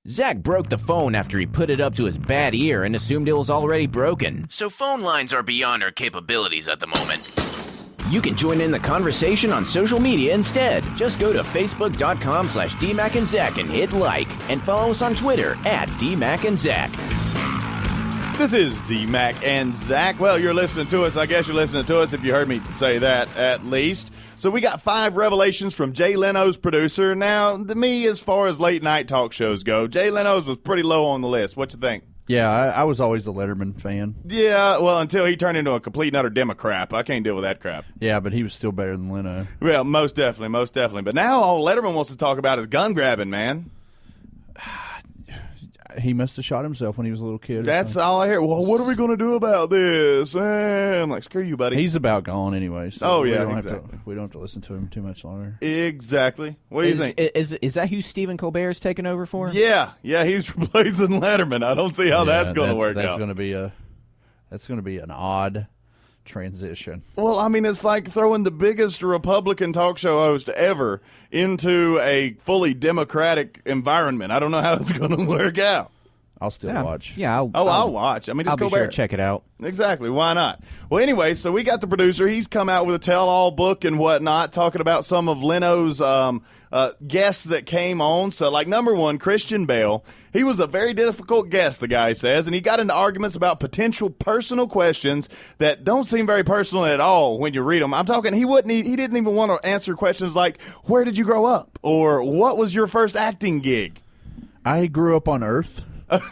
Zac broke the phone after he put it up to his bad ear and assumed it was already broken. So phone lines are beyond our capabilities at the moment. You can join in the conversation on social media instead. Just go to facebook.com/DMac and Zac and hit like. And follow us on Twitter @DMac and Zac. This is DMac and Zac. Well, you're listening to us. I guess you're listening to us if you heard me say that, at least. So we got 5 revelations from Jay Leno's producer. Now, to me, as far as late-night talk shows go, Jay Leno's was pretty low on the list. What you think? Yeah, I was always a Letterman fan. Yeah, well, until he turned into a complete and utter Democrat. I can't deal with that crap. Yeah, but he was still better than Leno. Well, most definitely. But now all Letterman wants to talk about is gun grabbing, man. He must have shot himself when he was a little kid. That's all I hear. Well, what are we going to do about this? I'm like, screw you, buddy. He's about gone anyway. So oh, yeah, exactly. We don't have to listen to him too much longer. Exactly. What do you think? Is that who Stephen Colbert's taking over for? Yeah, he's replacing Letterman. I don't see how that's going to work out. That's going to be an odd transition. Well, I mean, it's like throwing the biggest Republican talk show host ever into a fully Democratic environment. I don't know how it's going to work out. I'll still watch. Yeah, I'll watch. I mean, I'll just be go sure to check it out. Exactly. Why not? Well, anyway, so we got the producer. He's come out with a tell-all book and whatnot, talking about some of Leno's guests that came on. So, like, number one, Christian Bale. He was a very difficult guest, the guy says, and he got into arguments about potential personal questions that don't seem very personal at all when you read them. I'm talking, he didn't even want to answer questions like, where did you grow up? Or what was your first acting gig? I grew up on Earth. Have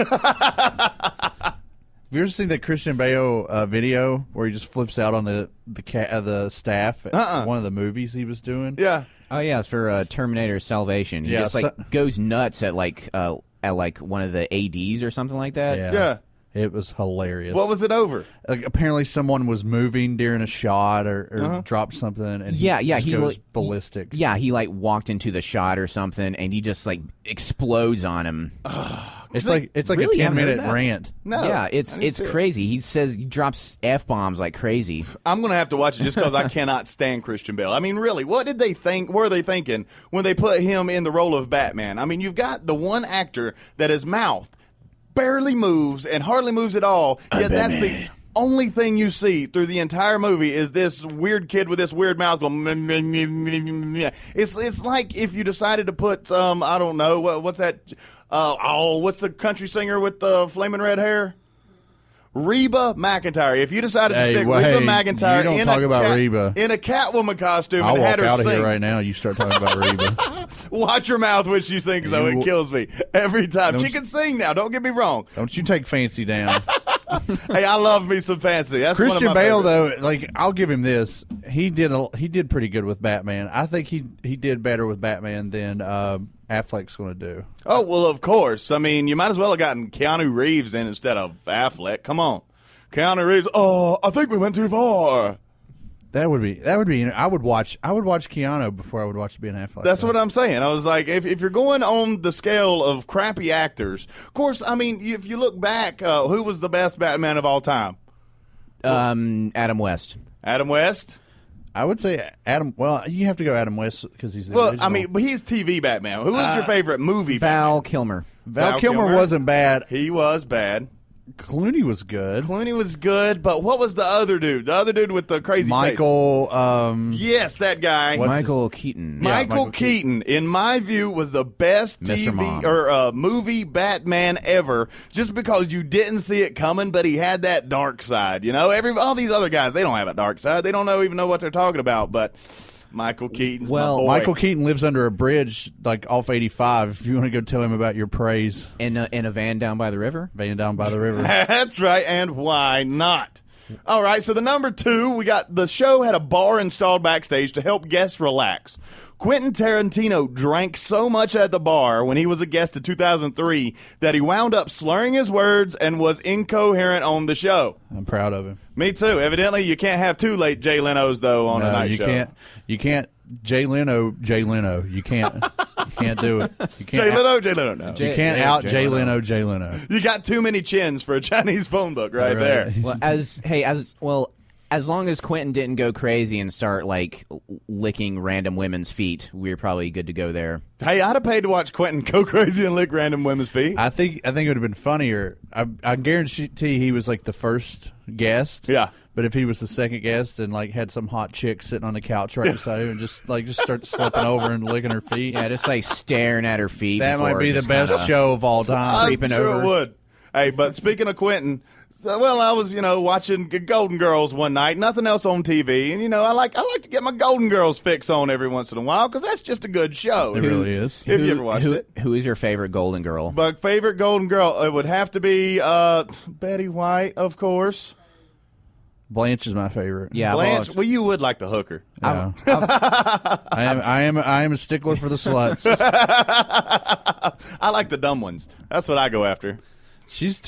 you ever seen that Christian Bale video where he just flips out on the staff at one of the movies he was doing? Yeah. Oh yeah, it's for Terminator Salvation. He just goes nuts at like one of the ADs or something like that. Yeah. It was hilarious. What was it over? Like, apparently someone was moving during a shot or dropped something, and he goes ballistic. He like walked into the shot or something, and he just like explodes on him. It's like really a 10-minute rant. No. Yeah, it's crazy. He says he drops F-bombs like crazy. I'm going to have to watch it just because I cannot stand Christian Bale. I mean, really, what did they think? Were they thinking when they put him in the role of Batman? I mean, you've got the one actor that his mouth barely moves and hardly moves at all, yet that's the only thing you see through the entire movie is this weird kid with this weird mouth going. It's like if you decided to put I don't know what's that? What's the country singer with the flaming red hair? Reba McEntire. If you decided to stick Reba McEntire in a Catwoman costume I'll and had her walk out sing. of here right now. You start talking about Reba. Watch your mouth when she sings, though. It kills me every time. She can sing now. Don't get me wrong. Don't you take Fancy down. Hey, I love me some Fancy. That's Christian one of my Bale, favorites. though, like, I'll give him this. He did pretty good with Batman. I think he did better with Batman than Affleck's going to do. Oh, well, of course. I mean, you might as well have gotten Keanu Reeves in instead of Affleck. Come on. Keanu Reeves, I think we went too far. That would be. I would watch Keanu before I would watch Ben Affleck. That's what I'm saying. I was like, if you're going on the scale of crappy actors, of course, I mean, if you look back, who was the best Batman of all time? Adam West. Adam West? I would say Adam. Well, you have to go Adam West because he's the original. I mean, but he's TV Batman. Who was your favorite movie? Val Batman? Kilmer. Val Kilmer wasn't bad. He was bad. Clooney was good. But what was the other dude? The other dude with the crazy Michael, face. Yes, that guy. Michael Keaton. Michael Keaton, in my view, was the best TV or movie Batman ever, just because you didn't see it coming, but he had that dark side. You know, all these other guys, they don't have a dark side. They don't even know what they're talking about, but Michael Keaton's my boy. Michael Keaton lives under a bridge, like off 85. If you want to go tell him about your praise, in a van down by the river. That's right, and why not? All right, so the number 2, we got the show had a bar installed backstage to help guests relax. Quentin Tarantino drank so much at the bar when he was a guest in 2003 that he wound up slurring his words and was incoherent on the show. I'm proud of him. Me too. Evidently, you can't have 2 late Jay Lenos, though, on a night show. You can't. Jay Leno. You can't. You can't do it. You can't Jay Leno, no. You can't out Jay Leno. Jay Leno. You got too many chins for a Chinese phone book right there. Well, As long as Quentin didn't go crazy and start like licking random women's feet, we're probably good to go there. Hey, I'd have paid to watch Quentin go crazy and lick random women's feet. I think it would have been funnier. I guarantee he was like the first guest. Yeah. But if he was the second guest and like had some hot chick sitting on the couch right beside him and just start slipping over and licking her feet. Yeah, just like staring at her feet. That might be the best show of all time. Creeping I'm sure over. it would. Hey, but speaking of Quentin, I was, watching Golden Girls one night, nothing else on TV, and I like to get my Golden Girls fix on every once in a while because that's just a good show. It really is. If you ever watched it. Who is your favorite Golden Girl? My favorite Golden Girl, it would have to be Betty White, of course. Blanche is my favorite. Yeah, Blanche. Well, you would like to hook her. Yeah. I am a stickler for the sluts. I like the dumb ones. That's what I go after. She's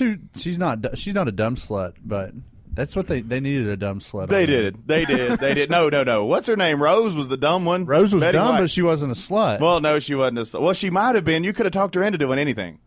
not a dumb slut, but that's what they needed, a dumb slut. They did. No. What's her name? Rose was the dumb one. Rose was Betty dumb, White. but she wasn't a slut. Well, no, she wasn't a slut. Well, she might have been. You could have talked her into doing anything.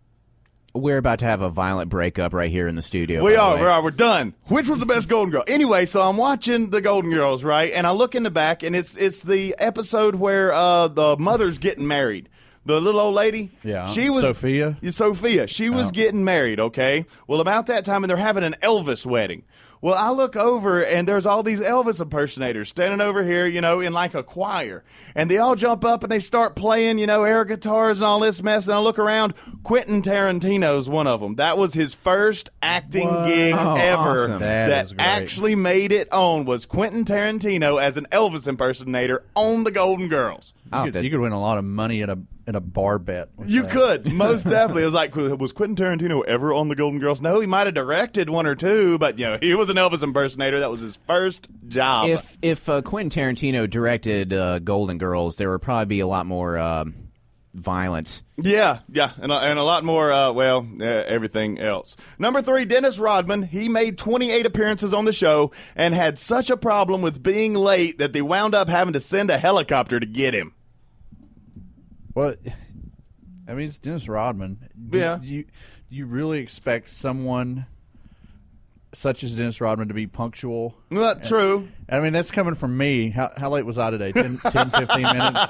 We're about to have a violent breakup right here in the studio. We're done. Which was the best Golden Girl? Anyway, so I'm watching the Golden Girls, right? And I look in the back, and it's the episode where the mother's getting married. The little old lady? Yeah. She was Sophia? Sophia. She was getting married, okay? Well, about that time, and they're having an Elvis wedding. Well, I look over, and there's all these Elvis impersonators standing over here, in like a choir. And they all jump up, and they start playing, air guitars and all this mess. And I look around. Quentin Tarantino's one of them. That was his first acting gig ever awesome. that actually made it on was Quentin Tarantino as an Elvis impersonator on the Golden Girls. You could win a lot of money in a bar bet. You could, most definitely. It was like, was Quentin Tarantino ever on the Golden Girls? No, he might have directed one or two, but he was an Elvis impersonator. That was his first job. If Quentin Tarantino directed Golden Girls, there would probably be a lot more violence. Yeah, and a lot more, everything else. Number 3, Dennis Rodman. He made 28 appearances on the show and had such a problem with being late that they wound up having to send a helicopter to get him. Well, I mean, it's Dennis Rodman. Yeah. You really expect someone such as Dennis Rodman to be punctual? Not true. I mean, that's coming from me. How late was I today? 10, 15 minutes?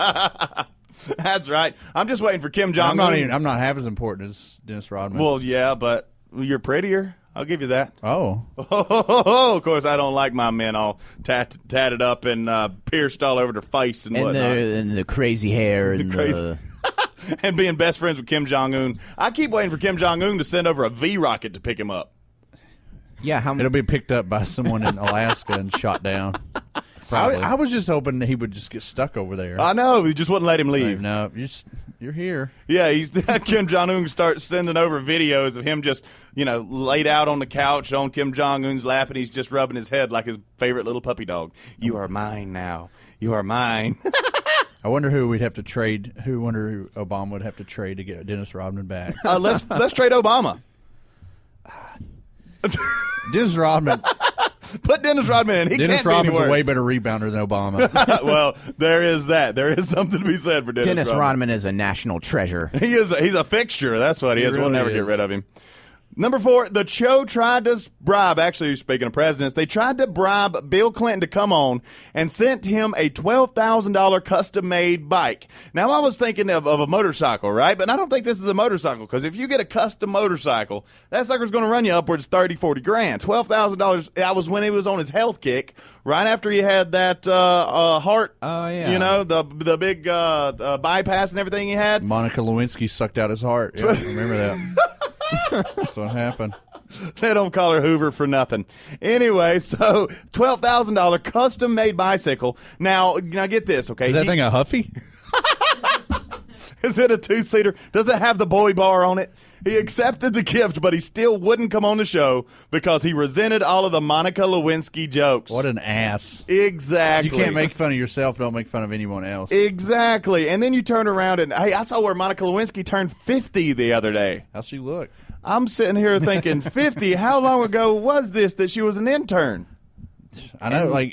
That's right. I'm just waiting for Kim Jong-un. I'm not half as important as Dennis Rodman. Well, yeah, but you're prettier. I'll give you that. Oh. Of course, I don't like my men all tatted up and pierced all over their face and whatnot. And the crazy hair. And crazy. And being best friends with Kim Jong-un. I keep waiting for Kim Jong-un to send over a V-rocket to pick him up. Yeah, it'll be picked up by someone in Alaska and shot down. I was just hoping that he would just get stuck over there. I know. He just wouldn't let him leave. No, you're here. Yeah, Kim Jong-un starts sending over videos of him just, laid out on the couch on Kim Jong-un's lap, and he's just rubbing his head like his favorite little puppy dog. You are mine now. You are mine. I wonder who we'd have to trade. Who Obama would have to trade to get Dennis Rodman back. Let's trade Obama. Dennis Rodman. Put Dennis Rodman in. Dennis Rodman's a way better rebounder than Obama. Well, there is that. There is something to be said for Dennis Rodman is a national treasure. He's a fixture. That's what he is. Really we'll never get rid of him. Number 4, the show tried to bribe, actually speaking of presidents, they tried to bribe Bill Clinton to come on and sent him a $12,000 custom-made bike. Now, I was thinking of a motorcycle, right? But I don't think this is a motorcycle, because if you get a custom motorcycle, that sucker's going to run you upwards 30, 40 grand. $12,000, that was when he was on his health kick, right after he had that heart, the big bypass and everything he had. Monica Lewinsky sucked out his heart. Yeah, I remember that. That's what happened. They don't call her Hoover for nothing. Anyway, so $12,000 custom-made bicycle. Now get this, okay? Is that thing a Huffy? Is it a 2-seater? Does it have the boy bar on it? He accepted the gift, but he still wouldn't come on the show because he resented all of the Monica Lewinsky jokes. What an ass. Exactly. You can't make fun of yourself, don't make fun of anyone else. Exactly. And then you turn around and, hey, I saw where Monica Lewinsky turned 50 the other day. How'd she look? I'm sitting here thinking, 50? How long ago was this that she was an intern? I know,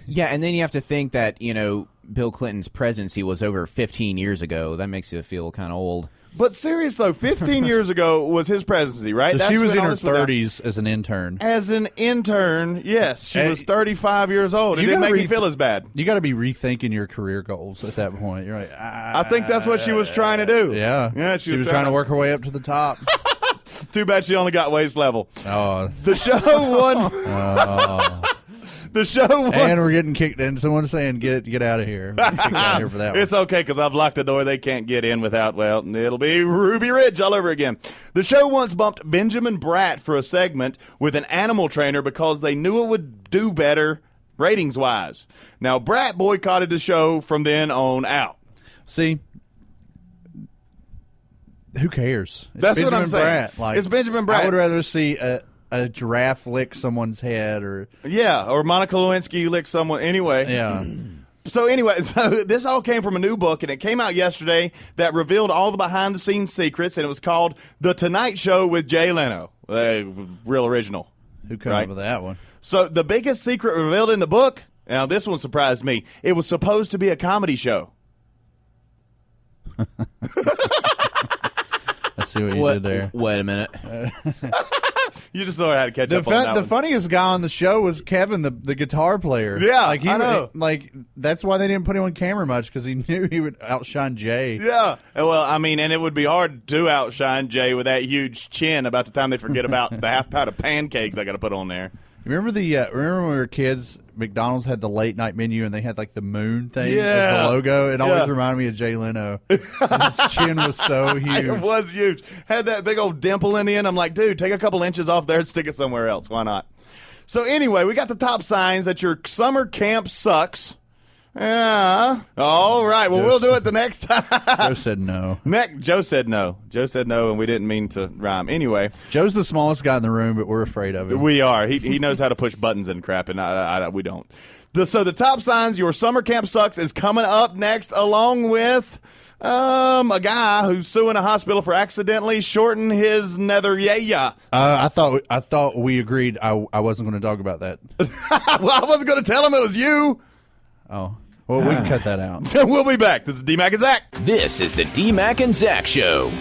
yeah, and then you have to think that, Bill Clinton's presidency was over 15 years ago. That makes you feel kind of old. But serious though, 15 years ago was his presidency, right? So That's she was when in all her this went down. 30s as an intern. As an intern, yes, she was 35 years old. It You didn't gotta make me feel as bad. You got to be rethinking your career goals at that point. You're like, I think that's what she was trying to do. Yeah, she was trying to work her way up to the top. Too bad she only got waist level. Oh, The show won. The show won. and we're getting kicked in. Someone's saying, "Get out of here." We're kicked out of here for that one. It's okay because I've locked the door. They can't get in without, well, it'll be Ruby Ridge all over again. The show once bumped Benjamin Bratt for a segment with an animal trainer because they knew it would do better ratings-wise. Now, Bratt boycotted the show from then on out. See, who cares? It's That's what I'm Benjamin saying. Bratt. It's Benjamin Bratt. I would rather see a giraffe lick someone's head, or or Monica Lewinsky licked someone. Anyway. yeah. So anyway, this all came from a new book, and it came out yesterday that revealed all the behind-the-scenes secrets, and it was called The Tonight Show with Jay Leno. Real original. Who came up with that one? So the biggest secret revealed in the book, now this one surprised me, it was supposed to be a comedy show. I see what you did there. Wait a minute. You just know how to catch up on that The one. funniest guy on the show was Kevin, the guitar player. Yeah, like I know. Like that's why they didn't put him on camera much, because he knew he would outshine Jay. Yeah. Well, I mean, and it would be hard to outshine Jay with that huge chin about the time they forget about the half pound of pancake they got to put on there. Remember remember when we were kids, McDonald's had the late night menu and they had like the moon thing Yeah. as the logo? It always Yeah. reminded me of Jay Leno. His chin was so huge. It was huge. Had that big old dimple in the end. I'm like, dude, take a couple inches off there and stick it somewhere else. Why not? So anyway, we got the top signs that your summer camp sucks. Yeah. All right. Well, we'll do it the next time. Joe said no. Joe said no. Joe said no, and we didn't mean to rhyme. Anyway, Joe's the smallest guy in the room, but we're afraid of him. we are. He knows how to push buttons and crap, and we don't. So the top signs your summer camp sucks is coming up next, along with a guy who's suing a hospital for accidentally shorting his nether yeah. I thought we agreed I wasn't going to talk about that. Well, I wasn't going to tell him it was you. Oh. Well, we can cut that out. We'll be back. This is DMac and Zac. This is the DMac and Zac Show.